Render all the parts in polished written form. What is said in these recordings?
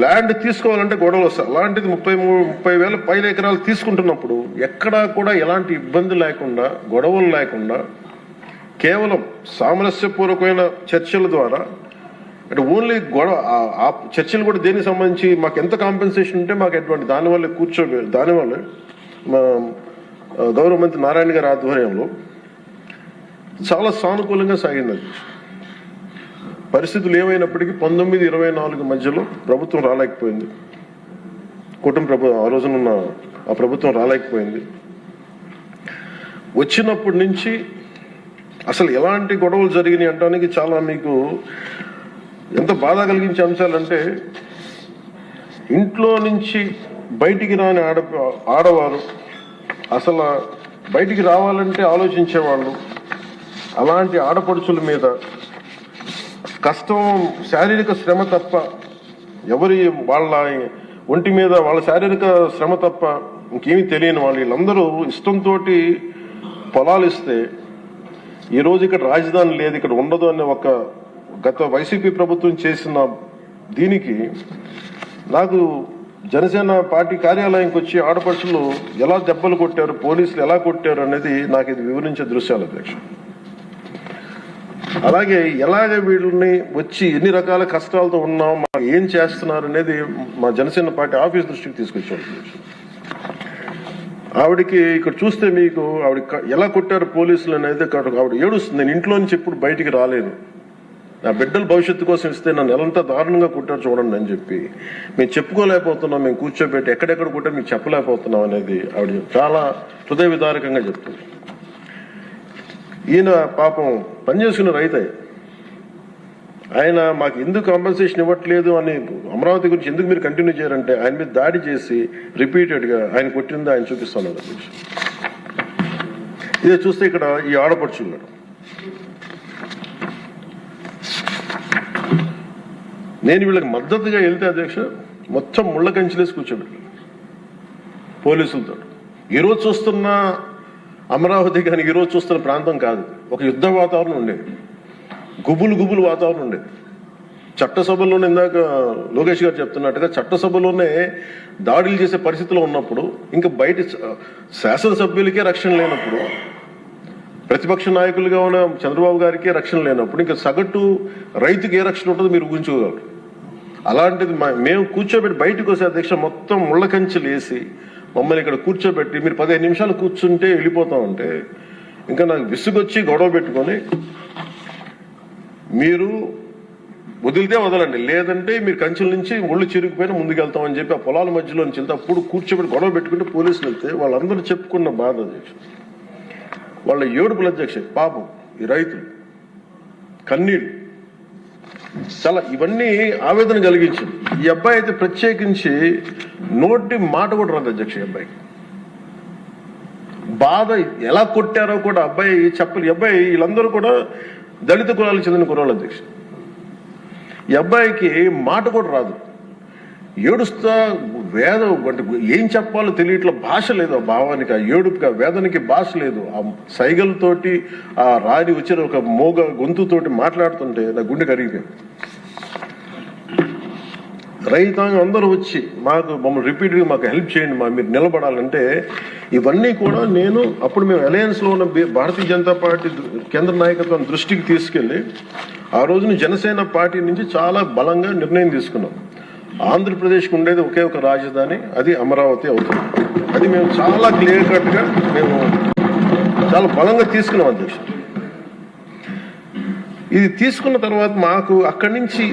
Land తీసుకోవాలంటే గొడవలు వస్తాయి. అలాంటిది 30,000 పైన ఎకరాలు తీసుకుంటున్నప్పుడు ఎక్కడా కూడా ఎలాంటి ఇబ్బంది లేకుండా, గొడవలు లేకుండా, కేవలం సామరస్యపూర్వకమైన చర్చల ద్వారా, అంటే ఓన్లీ గొడవ ఆ చర్చలు కూడా దేనికి సంబంధించి మాకు ఎంత కాంపెన్సేషన్ ఉంటే మాకు ఎటువంటి దానివల్ల దానివల్ల మా గౌరవ మంత్రి నారాయణ గారి ఆధ్వర్యంలో చాలా సానుకూలంగా సాగింది. పరిస్థితులు ఏమైనప్పటికీ 1924 మధ్యలో ప్రభుత్వం రాలేకపోయింది. ఆ రోజునున్న ఆ ప్రభుత్వం రాలేకపోయింది. వచ్చినప్పటి నుంచి అసలు ఎలాంటి గొడవలు జరిగినాయి అంటానికి చాలా మీకు ఎంత బాధ కలిగించే అంశాలంటే, ఇంట్లో నుంచి బయటికి రాని ఆడవారు అసలు బయటికి రావాలంటే ఆలోచించేవాళ్ళు. అలాంటి ఆడపడుచుల మీద కష్టం, శారీరక శ్రమ తప్ప వాళ్ళ ఒంటి మీద వాళ్ళ శారీరక శ్రమ తప్ప ఇంకేమీ తెలియని వీళ్ళందరూ ఇష్టంతో పొలాలు ఇస్తే, ఈరోజు ఇక్కడ రాజధాని లేదు, ఇక్కడ ఉండదు అనే ఒక గత వైసీపీ ప్రభుత్వం చేసిన దీనికి నాకు జనసేన పార్టీ కార్యాలయంకి వచ్చి ఆడపడుచులు ఎలా దెబ్బలు కొట్టారు, పోలీసులు ఎలా కొట్టారు అనేది నాకు ఇది వివరించే దృశ్యాలు అధ్యక్ష. అలాగే ఎలాగే వీళ్ళని వచ్చి ఎన్ని రకాల కష్టాలతో ఉన్నాం, మాకు ఏం చేస్తున్నారు అనేది మా జనసేన పార్టీ ఆఫీస్ దృష్టికి తీసుకొచ్చారు. ఆవిడికి ఇక్కడ చూస్తే మీకు ఆవిడ ఎలా కొట్టారు పోలీసులు అనేది ఆవిడ ఏడుస్తుంది. నేను ఇంట్లో నుంచి ఎప్పుడు బయటికి రాలేదు, నా బిడ్డల భవిష్యత్తు కోసం ఇస్తే నన్ను ఎలాంతా దారుణంగా కొట్టారు చూడండి అని చెప్పి మేము చెప్పుకోలేకపోతున్నాం, మేము కూర్చోబెట్టి ఎక్కడెక్కడ కొట్టారు మీకు చెప్పలేకపోతున్నాం అనేది ఆవిడ చాలా హృదయ విదారకంగా చెప్తుంది. ఈయన పాపం పనిచేసుకున్న రైతు, ఆయన మాకు ఎందుకు కాంపెన్సేషన్ ఇవ్వట్లేదు అని అమరావతి గురించి ఎందుకు మీరు కంటిన్యూ చేయారంటే ఆయన మీద దాడి చేసి రిపీటెడ్గా ఆయన కొట్టింది ఆయన చూపిస్తున్నారు. ఇదే చూస్తే ఇక్కడ ఈ ఆడపడుచున్నాడు. నేను వీళ్ళకి మద్దతుగా వెళ్తే అధ్యక్ష మొత్తం ముళ్ళ కంచెలేసి కూర్చోబెట్టాను పోలీసులతో. ఈరోజు చూస్తున్న అమరావతి కానీ ఈరోజు చూస్తున్న ప్రాంతం కాదు, ఒక యుద్ధ వాతావరణం ఉండేది, గుబులు వాతావరణం ఉండేది. చట్టసభలోనే ఇందాక లోకేష్ గారు చెప్తున్నట్టుగా చట్టసభలోనే దాడులు చేసే పరిస్థితిలో ఉన్నప్పుడు, ఇంకా బయట శాసనసభ్యులకే రక్షణ లేనప్పుడు, ప్రతిపక్ష నాయకులుగా ఉన్న చంద్రబాబు గారికి రక్షణ లేనప్పుడు, ఇంకా సగటు రైతుకి ఏ రక్షణ ఉంటుందో మీరు ఊహించుకోగలరు. అలాంటిది మేము కూర్చోబెట్టి బయటకు వస్తే అధ్యక్ష మొత్తం ముళ్ళ కంచెలు వేసి మమ్మల్ని ఇక్కడ కూర్చోబెట్టి మీరు 15 నిమిషాలు కూర్చుంటే వెళ్ళిపోతామంటే, ఇంకా నాకు విసుగొచ్చి గొడవ పెట్టుకొని మీరు వదిలితే వదలండి, లేదంటే మీరు కంచెల నుంచి ఒళ్ళు చిరిగిపోయినా ముందుకెళ్తామని చెప్పి ఆ పొలాల మధ్యలో నుంచి వెళ్తే అప్పుడు కూర్చోబెట్టి గొడవ పెట్టుకుంటే పోలీసులు వెళ్తే వాళ్ళందరూ చెప్పుకున్న బాధ అధ్యక్ష, వాళ్ళ ఏడుపుల అధ్యక్ష, పాపం ఈ రైతులు కన్నీళ్ళు చాలా ఇవన్నీ ఆవేదన కలిగించింది. ఈ అబ్బాయి అయితే ప్రత్యేకించి నోటి మాట కూడా రాదు అధ్యక్ష. ఈ అబ్బాయికి బాధ ఎలా కొట్టారో కూడా అబ్బాయి చెప్పలు. ఈ అబ్బాయి వీళ్ళందరూ కూడా దళిత కులాలకు చెందిన కులాలు అధ్యక్ష. ఈ అబ్బాయికి మాట కూడా రాదు, ఏడుస్తా అంటే ఏం చెప్పాలో తెలియట్లా, భాష లేదు ఆ భావానికి, ఆ ఏడుపుకి, ఆ వేదనకి భాష లేదు. ఆ సైగలతోటి ఆ రాని వచ్చిన ఒక మోగ గొంతుతోటి మాట్లాడుతుంటే నా గుండె కరిగిపోయింది. రైతాంగం అందరూ వచ్చి మమ్మల్ని రిపీట్గా మాకు హెల్ప్ చేయండి, మీరు నిలబడాలంటే ఇవన్నీ కూడా నేను అప్పుడు మేము అలయన్స్లో ఉన్న భారతీయ జనతా పార్టీ కేంద్ర నాయకత్వం దృష్టికి తీసుకెళ్ళి ఆ రోజున జనసేన పార్టీ నుంచి చాలా బలంగా నిర్ణయం తీసుకున్నాం. ఆంధ్రప్రదేశ్కి ఉండేది ఒకే ఒక రాజధాని, అది అమరావతి అవుతుంది. అది మేము చాలా క్లియర్ కట్గా మేము చాలా బలంగా తీసుకున్నాం అధ్యక్ష. ఇది తీసుకున్న తర్వాత మాకు అక్కడి నుంచి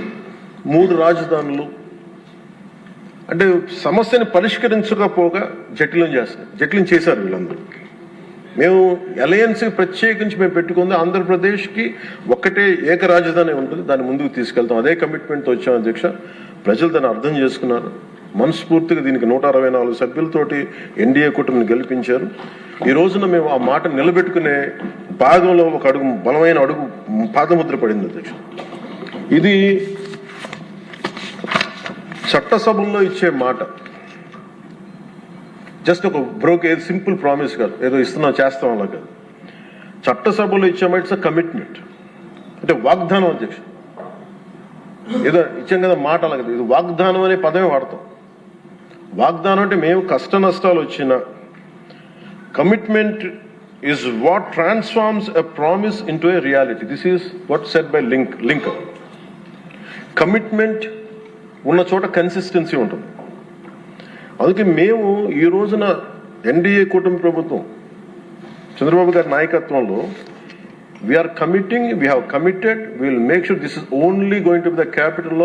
3 రాజధానులు అంటే సమస్యని పరిష్కరించకపోగా జటిలం చేశారు వీళ్ళందరూ. మేము అలయన్స్కి ప్రత్యేకించి మేము పెట్టుకుంది ఆంధ్రప్రదేశ్కి ఒక్కటే ఏక రాజధాని ఉంటుంది, దాన్ని ముందుకు తీసుకెళ్తాం, అదే కమిట్మెంట్తో వచ్చాం అధ్యక్ష. ప్రజలు దాన్ని అర్థం చేసుకున్నారు, మనస్ఫూర్తిగా దీనికి 164 సభ్యులతోటి ఎన్డీఏ కూటమిని గెలిపించారు. ఈ రోజున మేము ఆ మాట నిలబెట్టుకునే భాగంలో ఒక బలమైన అడుగు పాదముద్ర పడింది అధ్యక్ష. ఇది చట్టసభల్లో ఇచ్చే మాట జస్ట్ ఒక సింపుల్ ప్రామిస్ కాదు, ఏదో ఇస్తున్నాం చేస్తాం అలా కాదు. చట్టసభలో ఇచ్చే మాట ఇట్స్ అ కమిట్మెంట్, అంటే వాగ్దానం అధ్యక్ష. ఏదో ఇచ్చాం కదా మాట అలాగే, ఇది వాగ్దానం అనే పదమే వాడతాం. వాగ్దానం అంటే మేము కష్ట నష్టాలు వచ్చిన commitment is what transforms a promise into a reality. This is what said by Lincoln. Commitment ఉన్న చోట కన్సిస్టెన్సీ ఉంటుంది. అందుకే మేము ఈ రోజున ఎన్డీఏ కూటమి ప్రభుత్వం చంద్రబాబు గారి నాయకత్వంలో we have committed, we will make sure this is only going to be the capital